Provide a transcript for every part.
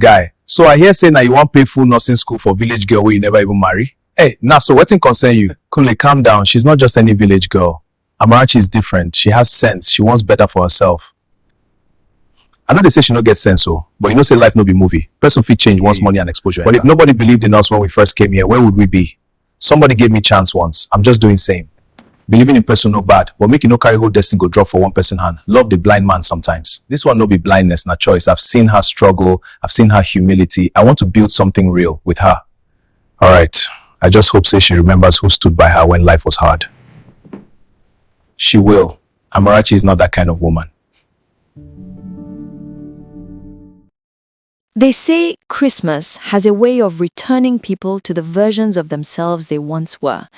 Guy, so I hear saying that you want pay full nursing school for village girl where you never even marry? Hey, now so wetin concern you? Kunle, calm down. She's not just any village girl. Amarachi is different. She has sense. She wants better for herself. I know they say she no get sense, but you know say life no be movie. Person fit change once money and exposure. But if nobody believed in us when we first came here, where would we be? Somebody gave me chance once. I'm just doing same. Believing in person no bad, but make you no carry whole destiny go drop for one person hand. Love the blind man sometimes. This one no be blindness, na choice. I've seen her struggle. I've seen her humility. I want to build something real with her. All right. I just hope say she remembers who stood by her when life was hard. She will. Amarachi is not that kind of woman. They say Christmas has a way of returning people to the versions of themselves they once were,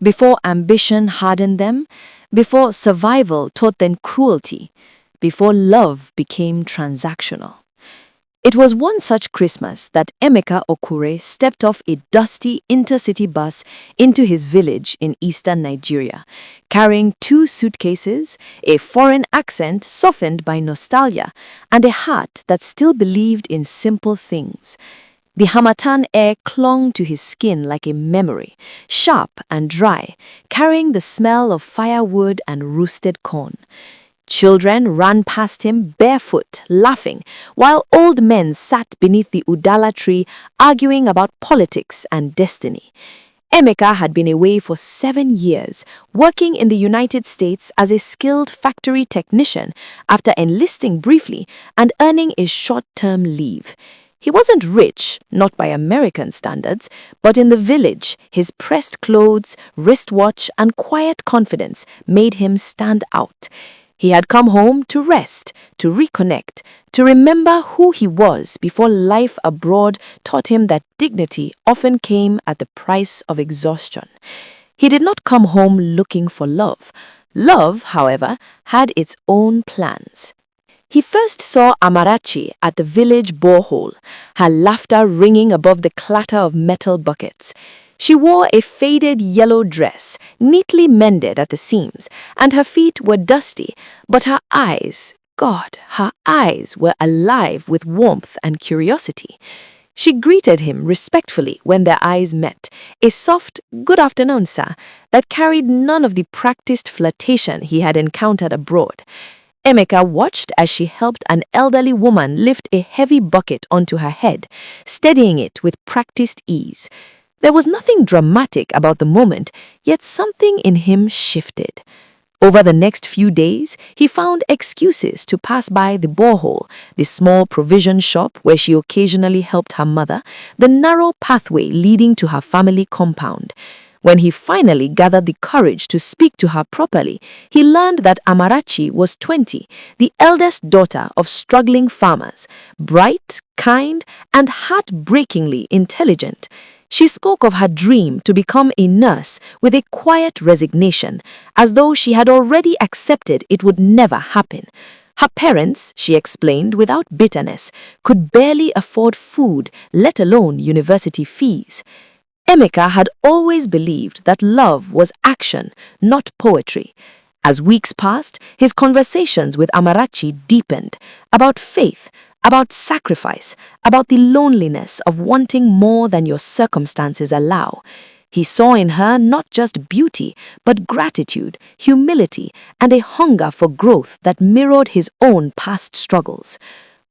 before ambition hardened them, before survival taught them cruelty, before love became transactional. It was one such Christmas that Emeka Okure stepped off a dusty intercity bus into his village in eastern Nigeria, carrying 2 suitcases, a foreign accent softened by nostalgia, and a heart that still believed in simple things. The harmattan air clung to his skin like a memory, sharp and dry, carrying the smell of firewood and roasted corn. Children ran past him barefoot, laughing, while old men sat beneath the udala tree arguing about politics and destiny. Emeka had been away for 7 years, working in the United States as a skilled factory technician after enlisting briefly and earning a short-term leave. He wasn't rich, not by American standards, but in the village, his pressed clothes, wristwatch, and quiet confidence made him stand out. He had come home to rest, to reconnect, to remember who he was before life abroad taught him that dignity often came at the price of exhaustion. He did not come home looking for love. Love, however, had its own plans. He first saw Amarachi at the village borehole, her laughter ringing above the clatter of metal buckets. She wore a faded yellow dress, neatly mended at the seams, and her feet were dusty, but her eyes, God, her eyes were alive with warmth and curiosity. She greeted him respectfully when their eyes met, a soft, "Good afternoon, sir," that carried none of the practiced flirtation he had encountered abroad. Emeka watched as she helped an elderly woman lift a heavy bucket onto her head, steadying it with practiced ease. There was nothing dramatic about the moment, yet something in him shifted. Over the next few days, he found excuses to pass by the borehole, the small provision shop where she occasionally helped her mother, the narrow pathway leading to her family compound. When he finally gathered the courage to speak to her properly, he learned that Amarachi was 20, the eldest daughter of struggling farmers, bright, kind, and heartbreakingly intelligent. She spoke of her dream to become a nurse with a quiet resignation, as though she had already accepted it would never happen. Her parents, she explained without bitterness, could barely afford food, let alone university fees. Emeka had always believed that love was action, not poetry. As weeks passed, his conversations with Amarachi deepened, about faith, about sacrifice, about the loneliness of wanting more than your circumstances allow. He saw in her not just beauty, but gratitude, humility, and a hunger for growth that mirrored his own past struggles.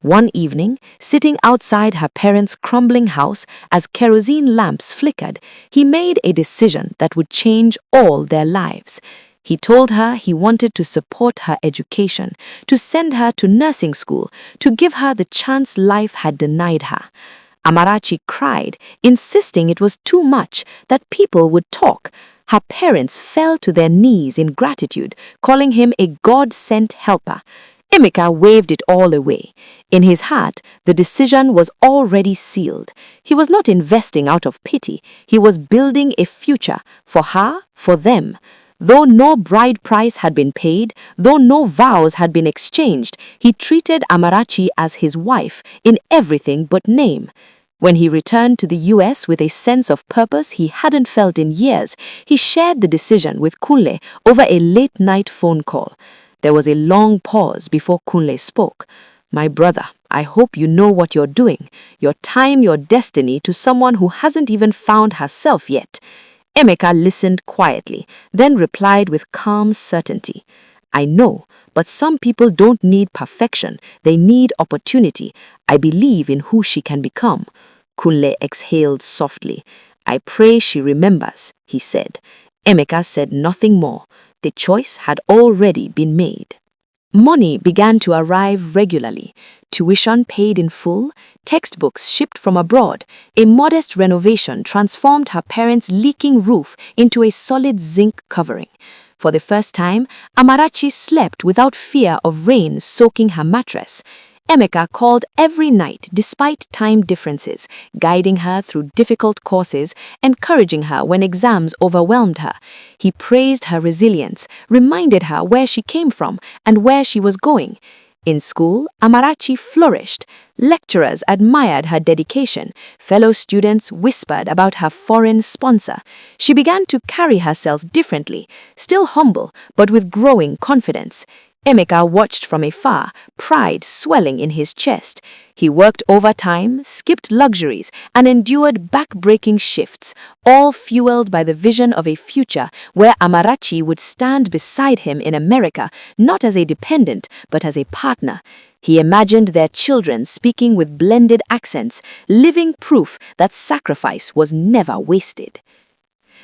One evening, sitting outside her parents' crumbling house as kerosene lamps flickered, he made a decision that would change all their lives. He told her he wanted to support her education, to send her to nursing school, to give her the chance life had denied her. Amarachi cried, insisting it was too much, that people would talk. Her parents fell to their knees in gratitude, calling him a God-sent helper. Emeka waved it all away. In his heart, the decision was already sealed. He was not investing out of pity. He was building a future for her, for them. Though no bride price had been paid, though no vows had been exchanged, he treated Amarachi as his wife in everything but name. When he returned to the US with a sense of purpose he hadn't felt in years, he shared the decision with Kunle over a late-night phone call. There was a long pause before Kunle spoke. "My brother, I hope you know what you're doing. You're tying your destiny to someone who hasn't even found herself yet. Emeka listened quietly, then replied with calm certainty. I know, but some people don't need perfection. They need opportunity. I believe in who she can become. Kunle exhaled softly. I pray she remembers, he said. Emeka said nothing more. The choice had already been made. Money began to arrive regularly. Tuition paid in full, textbooks shipped from abroad. A modest renovation transformed her parents' leaking roof into a solid zinc covering. For the first time, Amarachi slept without fear of rain soaking her mattress. Emeka called every night despite time differences, guiding her through difficult courses, encouraging her when exams overwhelmed her. He praised her resilience, reminded her where she came from and where she was going. In school, Amarachi flourished. Lecturers admired her dedication. Fellow students whispered about her foreign sponsor. She began to carry herself differently, still humble, but with growing confidence. Emeka watched from afar, pride swelling in his chest. He worked overtime, skipped luxuries, and endured back-breaking shifts, all fueled by the vision of a future where Amarachi would stand beside him in America, not as a dependent, but as a partner. He imagined their children speaking with blended accents, living proof that sacrifice was never wasted.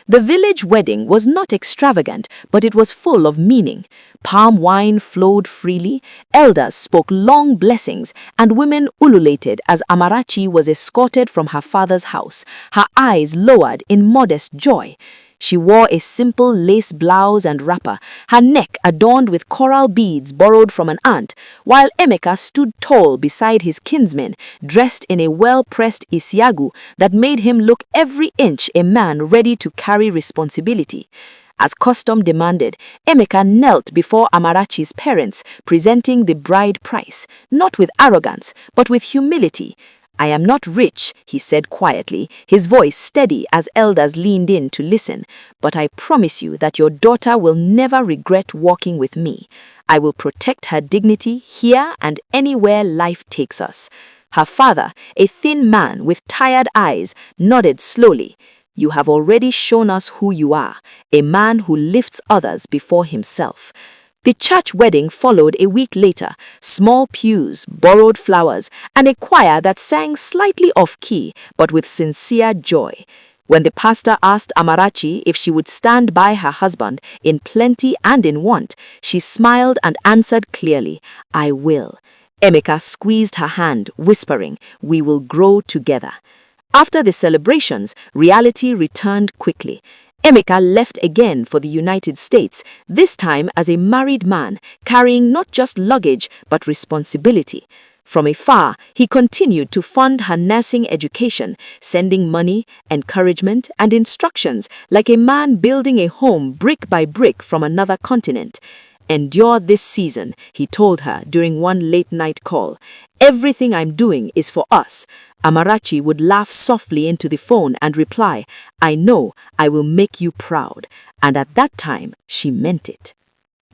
The village wedding was not extravagant, but it was full of meaning. Palm wine flowed freely, elders spoke long blessings, and women ululated as Amarachi was escorted from her father's house, her eyes lowered in modest joy. She wore a simple lace blouse and wrapper, her neck adorned with coral beads borrowed from an aunt, while Emeka stood tall beside his kinsmen, dressed in a well-pressed isiagu that made him look every inch a man ready to carry responsibility. As custom demanded, Emeka knelt before Amarachi's parents, presenting the bride price, not with arrogance, but with humility. I am not rich, he said quietly, his voice steady as elders leaned in to listen, but I promise you that your daughter will never regret walking with me. I will protect her dignity here and anywhere life takes us. Her father, a thin man with tired eyes, nodded slowly. You have already shown us who you are, a man who lifts others before himself. The church wedding followed a week later, small pews, borrowed flowers, and a choir that sang slightly off-key, but with sincere joy. When the pastor asked Amarachi if she would stand by her husband in plenty and in want, she smiled and answered clearly, I will. Emeka squeezed her hand, whispering, we will grow together. After the celebrations, reality returned quickly. Emeka left again for the United States, this time as a married man, carrying not just luggage but responsibility. From afar, he continued to fund her nursing education, sending money, encouragement, and instructions like a man building a home brick by brick from another continent. Endure this season, he told her during one late-night call. Everything I'm doing is for us. Amarachi would laugh softly into the phone and reply, I know, I will make you proud. And at that time, she meant it.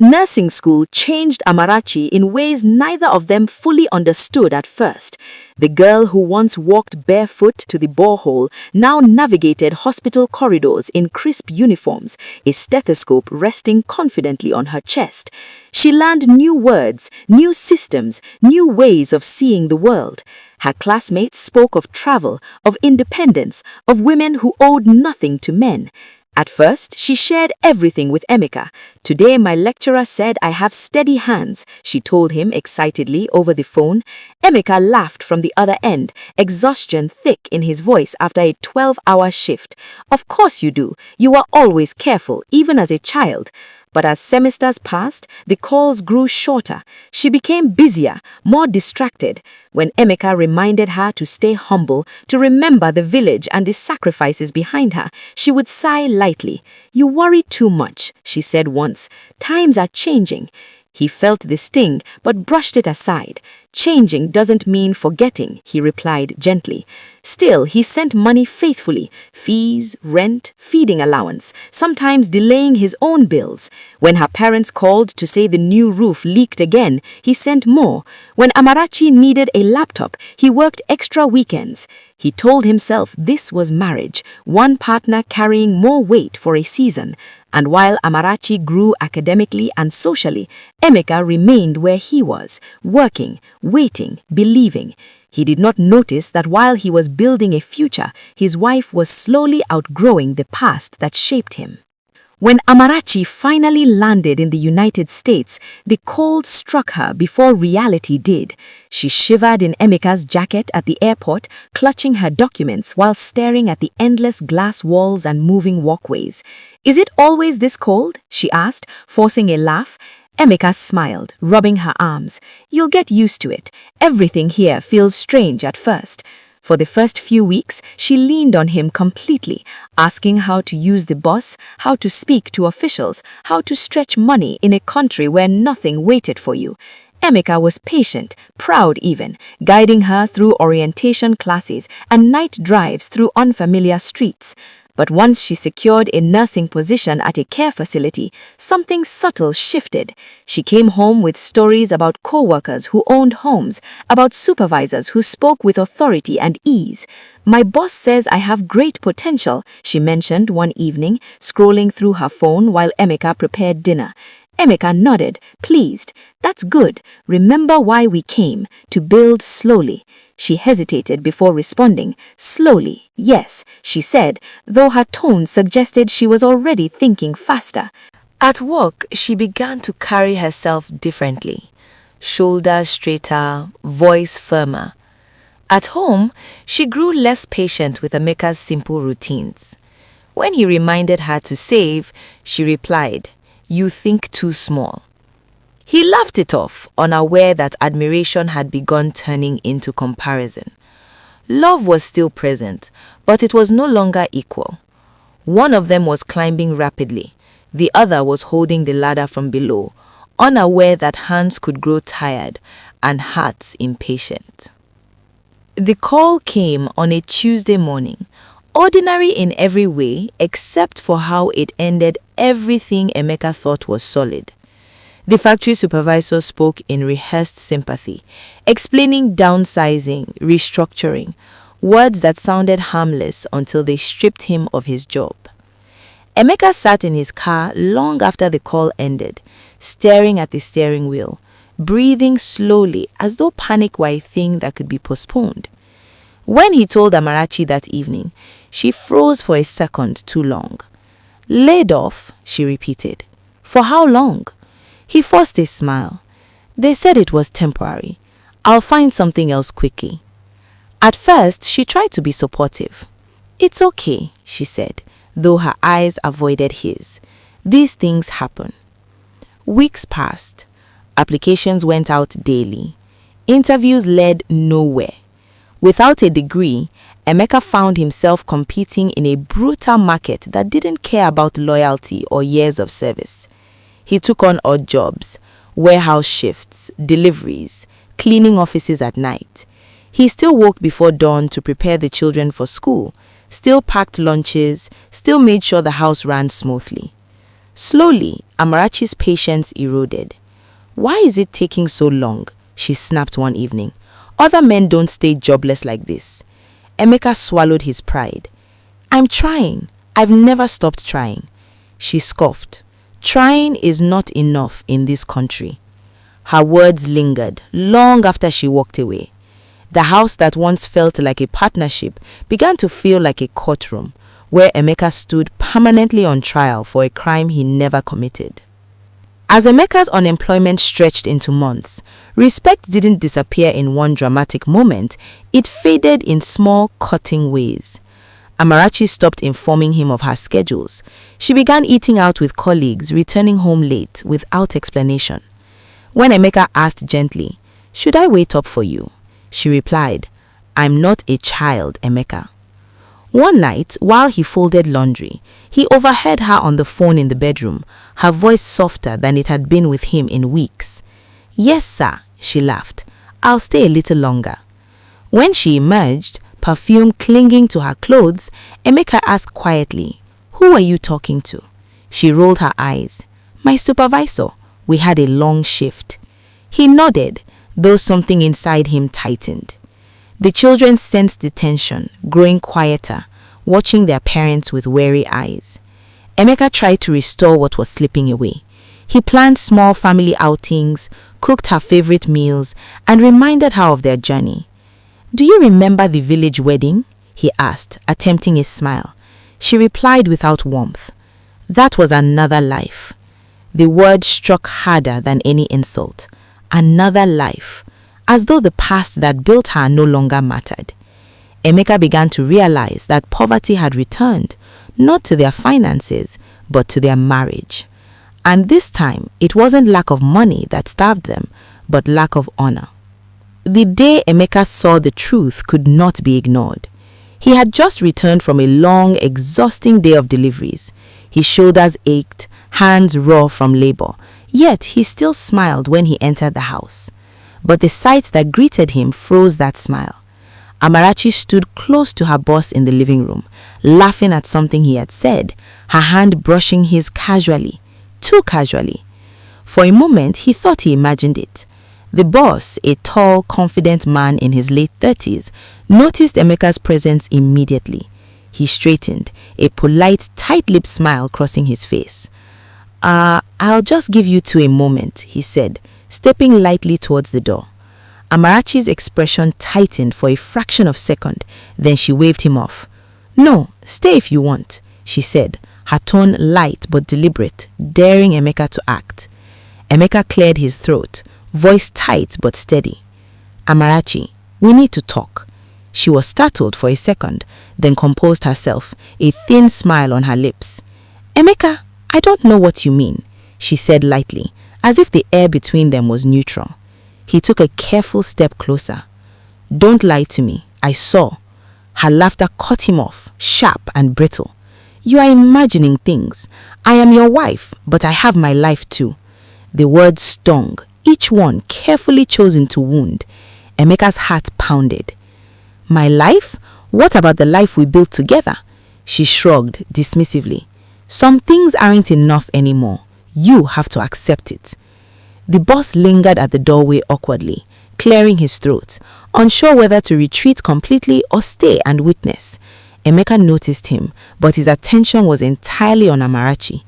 Nursing school changed Amarachi in ways neither of them fully understood at first. The girl who once walked barefoot to the borehole now navigated hospital corridors in crisp uniforms, a stethoscope resting confidently on her chest. She learned new words, new systems, new ways of seeing the world. Her classmates spoke of travel, of independence, of women who owed nothing to men. At first, she shared everything with Emeka. Today, my lecturer said I have steady hands, she told him excitedly over the phone. Emeka laughed from the other end, exhaustion thick in his voice after a 12-hour shift. Of course you do. You were always careful, even as a child. But as semesters passed, the calls grew shorter. She became busier, more distracted. When Emeka reminded her to stay humble, to remember the village and the sacrifices behind her, she would sigh lightly. You worry too much, she said once. Times are changing. He felt the sting, but brushed it aside. Changing doesn't mean forgetting, he replied gently. Still, he sent money faithfully, fees, rent, feeding allowance, sometimes delaying his own bills. When her parents called to say the new roof leaked again, he sent more. When Amarachi needed a laptop, he worked extra weekends. He told himself this was marriage, one partner carrying more weight for a season. And while Amarachi grew academically and socially, Emeka remained where he was, working, waiting, believing. He did not notice that while he was building a future, his wife was slowly outgrowing the past that shaped him. When Amarachi finally landed in the United States, the cold struck her before reality did. She shivered in Emeka's jacket at the airport, clutching her documents while staring at the endless glass walls and moving walkways. "Is it always this cold?" she asked, forcing a laugh. Emeka smiled, rubbing her arms. "You'll get used to it. Everything here feels strange at first." For the first few weeks, she leaned on him completely, asking how to use the bus, how to speak to officials, how to stretch money in a country where nothing waited for you. Emeka was patient, proud even, guiding her through orientation classes and night drives through unfamiliar streets. But once she secured a nursing position at a care facility, something subtle shifted. She came home with stories about co-workers who owned homes, about supervisors who spoke with authority and ease. "My boss says I have great potential," she mentioned one evening, scrolling through her phone while Emeka prepared dinner. Emeka nodded, pleased. "That's good. Remember why we came, to build slowly." She hesitated before responding. "Slowly, yes," she said, though her tone suggested she was already thinking faster. At work, she began to carry herself differently. Shoulders straighter, voice firmer. At home, she grew less patient with Emeka's simple routines. When he reminded her to save, she replied, "You think too small." He laughed it off, unaware that admiration had begun turning into comparison. Love was still present, but it was no longer equal. One of them was climbing rapidly. The other was holding the ladder from below, unaware that hands could grow tired and hearts impatient. The call came on a Tuesday morning, ordinary in every way except for how it ended everything Emeka thought was solid. The factory supervisor spoke in rehearsed sympathy, explaining downsizing, restructuring, words that sounded harmless until they stripped him of his job. Emeka sat in his car long after the call ended, staring at the steering wheel, breathing slowly as though panic were a thing that could be postponed. When he told Amarachi that evening, she froze for a second too long. "Laid off," she repeated. "For how long?" He forced a smile. "They said it was temporary. I'll find something else quickly." At first, she tried to be supportive. "It's okay," she said, though her eyes avoided his. "These things happen." Weeks passed. Applications went out daily. Interviews led nowhere. Without a degree, Emeka found himself competing in a brutal market that didn't care about loyalty or years of service. He took on odd jobs, warehouse shifts, deliveries, cleaning offices at night. He still woke before dawn to prepare the children for school, still packed lunches, still made sure the house ran smoothly. Slowly, Amarachi's patience eroded. "Why is it taking so long?" she snapped one evening. "Other men don't stay jobless like this." Emeka swallowed his pride. "I'm trying. I've never stopped trying." She scoffed. "Trying is not enough in this country." Her words lingered long after she walked away. The house that once felt like a partnership began to feel like a courtroom, where Emeka stood permanently on trial for a crime he never committed. As Emeka's unemployment stretched into months, respect didn't disappear in one dramatic moment, it faded in small, cutting ways. Amarachi stopped informing him of her schedules. She began eating out with colleagues, returning home late without explanation. When Emeka asked gently, "Should I wait up for you?" she replied, "I'm not a child, Emeka." One night, while he folded laundry, he overheard her on the phone in the bedroom, her voice softer than it had been with him in weeks. "Yes, sir," she laughed. "I'll stay a little longer." When she emerged, perfume clinging to her clothes, Emeka asked quietly, "Who are you talking to?" She rolled her eyes. "My supervisor. We had a long shift." He nodded, though something inside him tightened. The children sensed the tension, growing quieter, watching their parents with weary eyes. Emeka tried to restore what was slipping away. He planned small family outings, cooked her favorite meals, and reminded her of their journey. "Do you remember the village wedding?" he asked, attempting a smile. She replied without warmth. "That was another life." The word struck harder than any insult. Another life, as though the past that built her no longer mattered. Emeka began to realize that poverty had returned, not to their finances, but to their marriage. And this time, it wasn't lack of money that starved them, but lack of honor. The day Emeka saw the truth could not be ignored. He had just returned from a long, exhausting day of deliveries. His shoulders ached, hands raw from labor, yet he still smiled when he entered the house. But the sight that greeted him froze that smile. Amarachi stood close to her boss in the living room, laughing at something he had said, her hand brushing his casually, too casually. For a moment, he thought he imagined it. The boss, a tall, confident man in his late 30s, noticed Emeka's presence immediately. He straightened, a polite, tight-lipped smile crossing his face. "I'll just give you two a moment," he said, stepping lightly towards the door. Amarachi's expression tightened for a fraction of a second, then she waved him off. "No, stay if you want," she said, her tone light but deliberate, daring Emeka to act. Emeka cleared his throat, voice tight but steady. "Amarachi, we need to talk." She was startled for a second, then composed herself, a thin smile on her lips. "Emeka, I don't know what you mean," she said lightly, as if the air between them was neutral. He took a careful step closer. "Don't lie to me. I saw." Her laughter cut him off, sharp and brittle. "You are imagining things. I am your wife, but I have my life too." The words stung, each one carefully chosen to wound. Emeka's heart pounded. "My life? What about the life we built together?" She shrugged dismissively. "Some things aren't enough anymore. You have to accept it." The boss lingered at the doorway awkwardly, clearing his throat, unsure whether to retreat completely or stay and witness. Emeka noticed him, but his attention was entirely on Amarachi.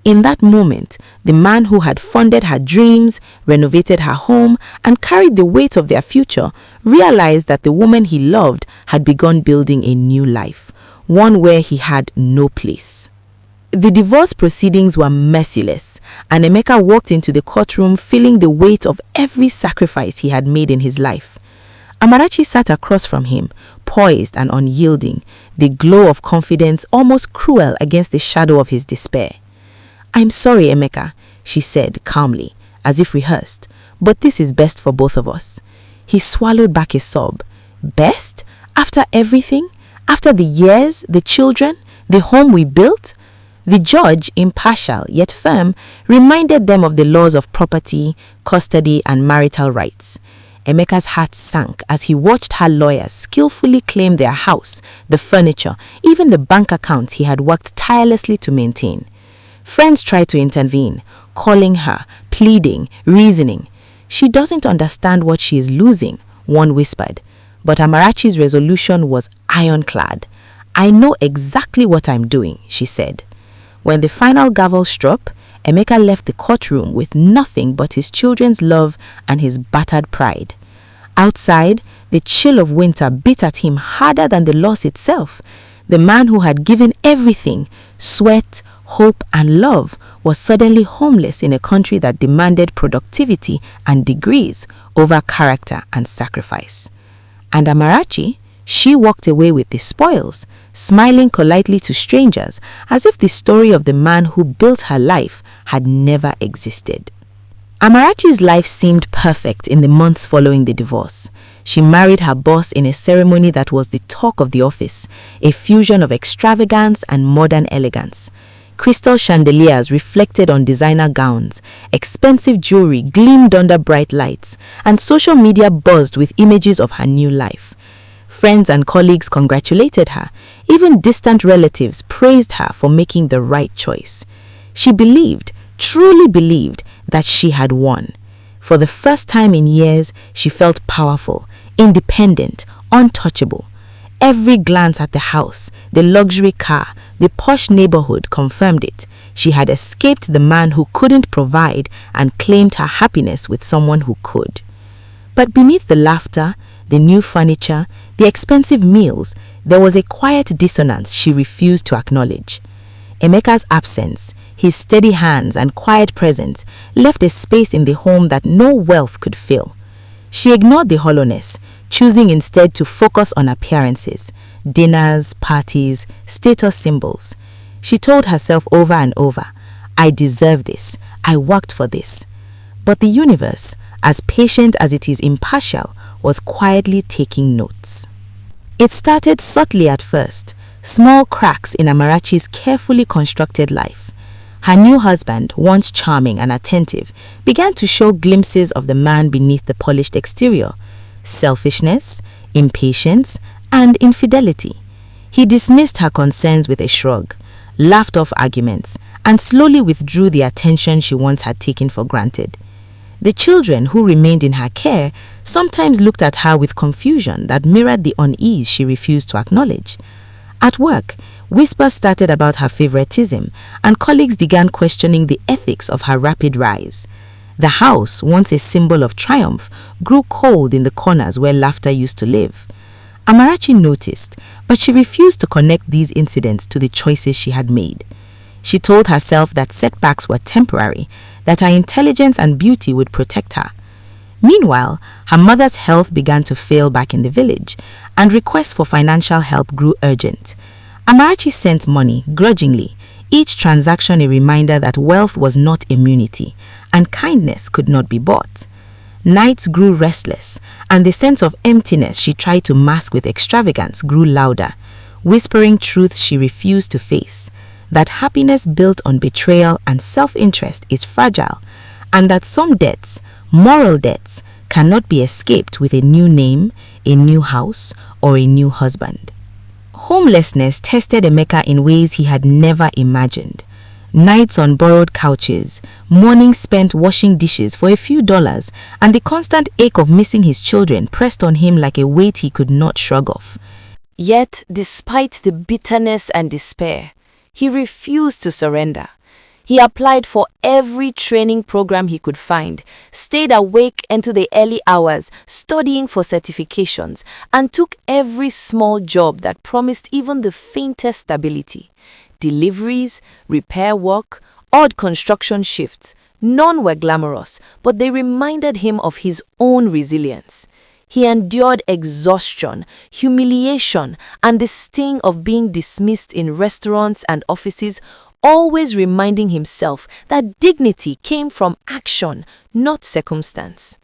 In that moment, the man who had funded her dreams, renovated her home, and carried the weight of their future realized that the woman he loved had begun building a new life, one where he had no place. The divorce proceedings were merciless, and Emeka walked into the courtroom feeling the weight of every sacrifice he had made in his life. Amarachi sat across from him, poised and unyielding, the glow of confidence almost cruel against the shadow of his despair. "I'm sorry, Emeka," she said calmly, as if rehearsed, "but this is best for both of us." He swallowed back a sob. "Best? After everything? After the years, the children, the home we built?" The judge, impartial yet firm, reminded them of the laws of property, custody, and marital rights. Emeka's heart sank as he watched her lawyers skillfully claim their house, the furniture, even the bank accounts he had worked tirelessly to maintain. Friends tried to intervene, calling her, pleading, reasoning. "She doesn't understand what she is losing," one whispered. But Amarachi's resolution was ironclad. "I know exactly what I'm doing," she said. When the final gavel struck, Emeka left the courtroom with nothing but his children's love and his battered pride. Outside, the chill of winter bit at him harder than the loss itself. The man who had given everything, sweat, hope, and love, was suddenly homeless in a country that demanded productivity and degrees over character and sacrifice. And Amarachi, she walked away with the spoils, smiling politely to strangers as if the story of the man who built her life had never existed. Amarachi's life seemed perfect in the months following the divorce. She married her boss in a ceremony that was the talk of the office, a fusion of extravagance and modern elegance. Crystal chandeliers reflected on designer gowns, expensive jewelry gleamed under bright lights, and social media buzzed with images of her new life. Friends and colleagues congratulated her. Even distant relatives praised her for making the right choice. She believed, truly believed, that she had won. For the first time in years, she felt powerful, independent, untouchable. Every glance at the house, the luxury car, the posh neighborhood confirmed it. She had escaped the man who couldn't provide and claimed her happiness with someone who could. But beneath the laughter, the new furniture, the expensive meals, there was a quiet dissonance she refused to acknowledge. Emeka's absence, his steady hands and quiet presence, left a space in the home that no wealth could fill. She ignored the hollowness, choosing instead to focus on appearances, dinners, parties, status symbols. She told herself over and over, "I deserve this, I worked for this." But the universe, as patient as it is impartial, was quietly taking notes. It started subtly at first, small cracks in Amarachi's carefully constructed life. Her new husband, once charming and attentive, began to show glimpses of the man beneath the polished exterior: selfishness, impatience, and infidelity. He dismissed her concerns with a shrug, laughed off arguments, and slowly withdrew the attention she once had taken for granted. The children who remained in her care sometimes looked at her with confusion that mirrored the unease she refused to acknowledge. At work, whispers started about her favoritism, and colleagues began questioning the ethics of her rapid rise. The house, once a symbol of triumph, grew cold in the corners where laughter used to live. Amarachi noticed, but she refused to connect these incidents to the choices she had made. She told herself that setbacks were temporary, that her intelligence and beauty would protect her. Meanwhile, her mother's health began to fail back in the village, and requests for financial help grew urgent. Amarachi sent money, grudgingly, each transaction a reminder that wealth was not immunity, and kindness could not be bought. Nights grew restless, and the sense of emptiness she tried to mask with extravagance grew louder, whispering truths she refused to face: that happiness built on betrayal and self-interest is fragile, and that some debts, moral debts, cannot be escaped with a new name, a new house, or a new husband. Homelessness tested Emeka in ways he had never imagined. Nights on borrowed couches, mornings spent washing dishes for a few dollars, and the constant ache of missing his children pressed on him like a weight he could not shrug off. Yet, despite the bitterness and despair, he refused to surrender. He applied for every training program he could find, stayed awake into the early hours, studying for certifications, and took every small job that promised even the faintest stability. Deliveries, repair work, odd construction shifts. None were glamorous, but they reminded him of his own resilience. He endured exhaustion, humiliation, and the sting of being dismissed in restaurants and offices, always reminding himself that dignity came from action, not circumstance.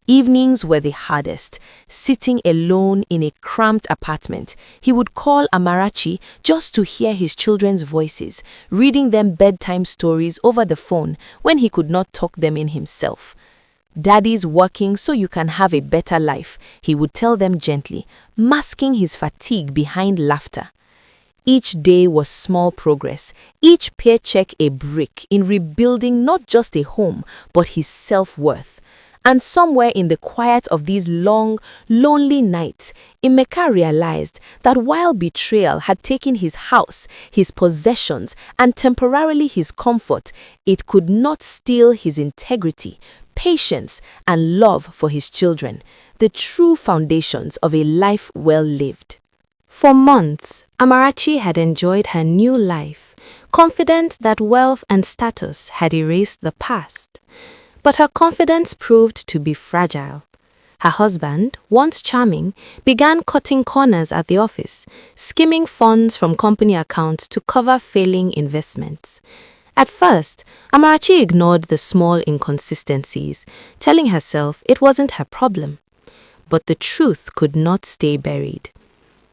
Evenings were the hardest. Sitting alone in a cramped apartment, he would call Amarachi just to hear his children's voices, reading them bedtime stories over the phone when he could not talk them in himself. "Daddy's working so you can have a better life," he would tell them gently, masking his fatigue behind laughter. Each day was small progress, each paycheck a brick in rebuilding not just a home, but his self-worth. And somewhere in the quiet of these long, lonely nights, Emeka realized that while betrayal had taken his house, his possessions, and temporarily his comfort, it could not steal his integrity, patience, and love for his children, the true foundations of a life well lived. For months, Amarachi had enjoyed her new life, confident that wealth and status had erased the past. But her confidence proved to be fragile. Her husband, once charming, began cutting corners at the office, skimming funds from company accounts to cover failing investments. At first, Amarachi ignored the small inconsistencies, telling herself it wasn't her problem. But the truth could not stay buried.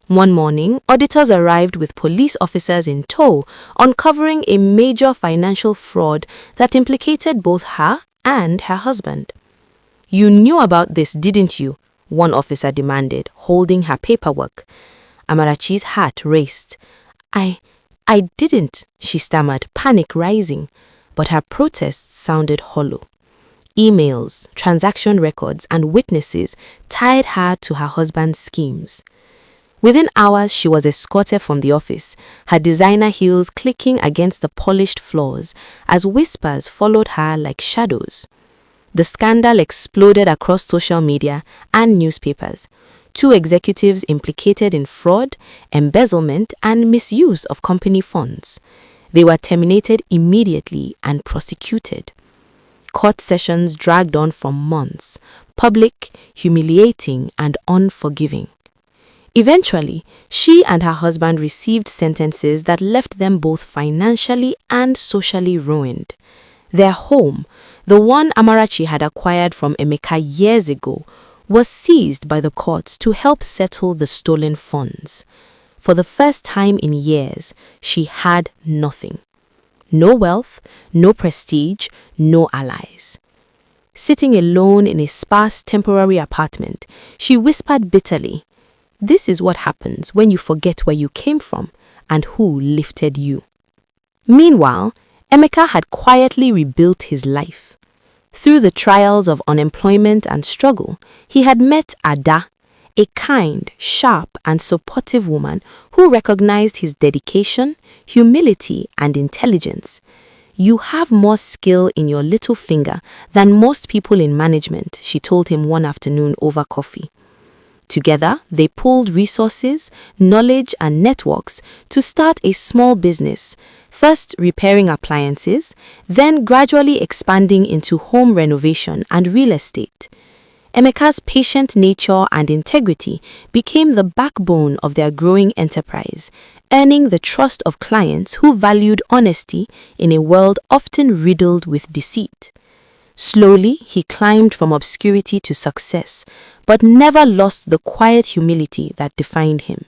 One morning, auditors arrived with police officers in tow, uncovering a major financial fraud that implicated both her and her husband. "You knew about this, didn't you?" one officer demanded, holding her paperwork. Amarachi's heart raced. I didn't," she stammered, panic rising, but her protests sounded hollow. Emails, transaction records, and witnesses tied her to her husband's schemes. Within hours, she was escorted from the office, her designer heels clicking against the polished floors as whispers followed her like shadows. The scandal exploded across social media and newspapers. 2 executives implicated in fraud, embezzlement, and misuse of company funds. They were terminated immediately and prosecuted. Court sessions dragged on for months, public, humiliating, and unforgiving. Eventually, she and her husband received sentences that left them both financially and socially ruined. Their home, the one Amarachi had acquired from Emeka years ago, was seized by the courts to help settle the stolen funds. For the first time in years, she had nothing. No wealth, no prestige, no allies. Sitting alone in a sparse temporary apartment, she whispered bitterly, "This is what happens when you forget where you came from and who lifted you." Meanwhile, Emeka had quietly rebuilt his life. Through the trials of unemployment and struggle, he had met Ada, a kind, sharp, and supportive woman who recognized his dedication, humility, and intelligence. "You have more skill in your little finger than most people in management," she told him one afternoon over coffee. Together, they pooled resources, knowledge, and networks to start a small business, first repairing appliances, then gradually expanding into home renovation and real estate. Emeka's patient nature and integrity became the backbone of their growing enterprise, earning the trust of clients who valued honesty in a world often riddled with deceit. Slowly, he climbed from obscurity to success, but never lost the quiet humility that defined him.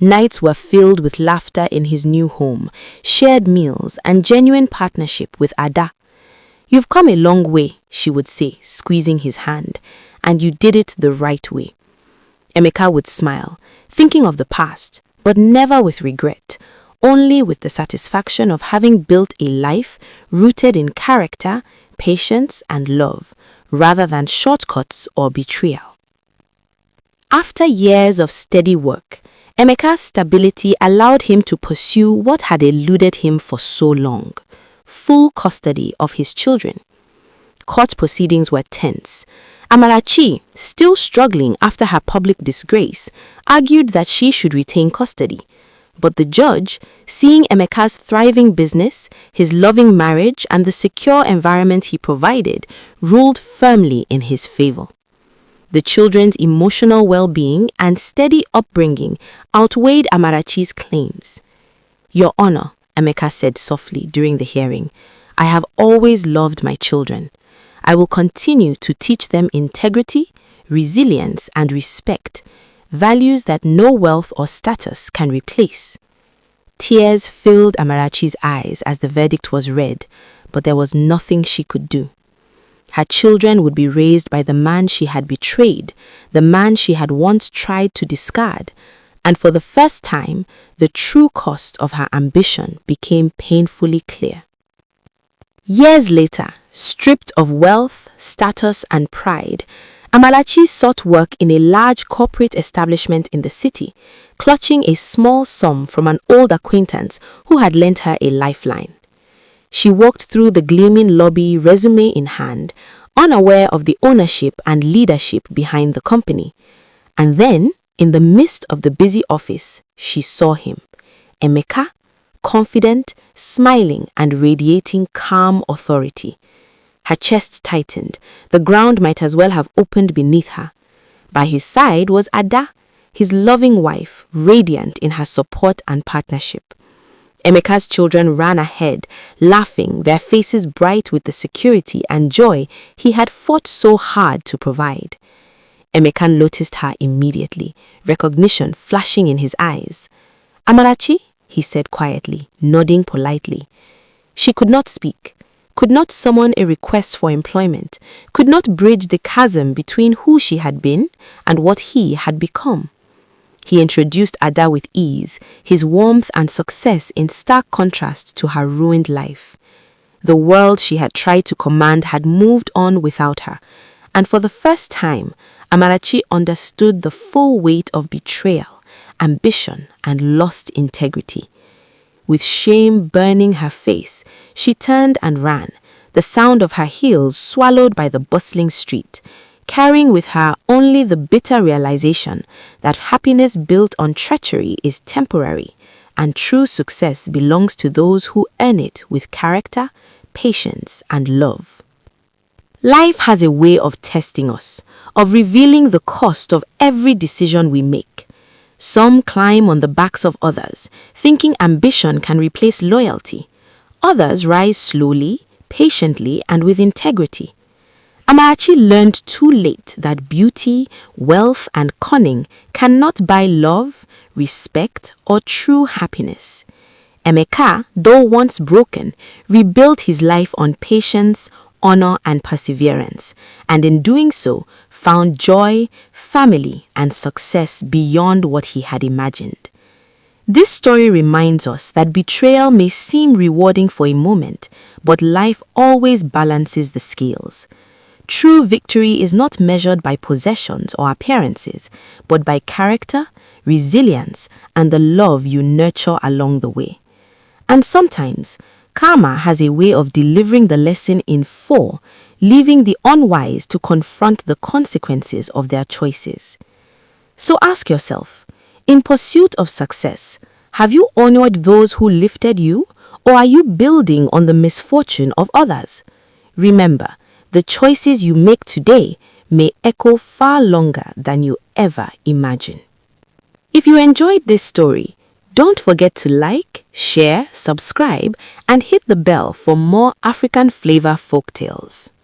Nights were filled with laughter in his new home, shared meals, and genuine partnership with Ada. "You've come a long way," she would say, squeezing his hand, "and you did it the right way." Emeka would smile, thinking of the past, but never with regret, only with the satisfaction of having built a life rooted in character, patience, and love, rather than shortcuts or betrayal. After years of steady work, Emeka's stability allowed him to pursue what had eluded him for so long: full custody of his children. Court proceedings were tense. Amarachi, still struggling after her public disgrace, argued that she should retain custody. But the judge, seeing Emeka's thriving business, his loving marriage, and the secure environment he provided, ruled firmly in his favor. The children's emotional well-being and steady upbringing outweighed Amarachi's claims. "Your Honor," Emeka said softly during the hearing, "I have always loved my children. I will continue to teach them integrity, resilience, and respect, values that no wealth or status can replace." Tears filled Amarachi's eyes as the verdict was read, but there was nothing she could do. Her children would be raised by the man she had betrayed, the man she had once tried to discard, and for the first time, the true cost of her ambition became painfully clear. Years later, stripped of wealth, status, and pride, Amarachi sought work in a large corporate establishment in the city, clutching a small sum from an old acquaintance who had lent her a lifeline. She walked through the gleaming lobby, resume in hand, unaware of the ownership and leadership behind the company. And then, in the midst of the busy office, she saw him, Emeka, confident, smiling, and radiating calm authority. Her chest tightened. The ground might as well have opened beneath her. By his side was Ada, his loving wife, radiant in her support and partnership. Emeka's children ran ahead, laughing, their faces bright with the security and joy he had fought so hard to provide. Emeka noticed her immediately, recognition flashing in his eyes. "Amarachi," he said quietly, nodding politely. She could not speak, could not summon a request for employment, could not bridge the chasm between who she had been and what he had become. He introduced Ada with ease, his warmth and success in stark contrast to her ruined life. The world she had tried to command had moved on without her, and for the first time, Amarachi understood the full weight of betrayal, ambition, and lost integrity. With shame burning her face, she turned and ran, the sound of her heels swallowed by the bustling street, carrying with her only the bitter realization that happiness built on treachery is temporary, and true success belongs to those who earn it with character, patience, and love. Life has a way of testing us, of revealing the cost of every decision we make. Some climb on the backs of others, thinking ambition can replace loyalty. Others rise slowly, patiently, and with integrity. Amarachi learned too late that beauty, wealth, and cunning cannot buy love, respect, or true happiness. Emeka, though once broken, rebuilt his life on patience, honor, and perseverance, and in doing so, found joy, family, and success beyond what he had imagined. This story reminds us that betrayal may seem rewarding for a moment, but life always balances the scales. True victory is not measured by possessions or appearances, but by character, resilience, and the love you nurture along the way. And sometimes, karma has a way of delivering the lesson in full, leaving the unwise to confront the consequences of their choices. So ask yourself, in pursuit of success, have you honored those who lifted you, or are you building on the misfortune of others? Remember, the choices you make today may echo far longer than you ever imagine. If you enjoyed this story, don't forget to like, share, subscribe, and hit the bell for more African flavor folktales.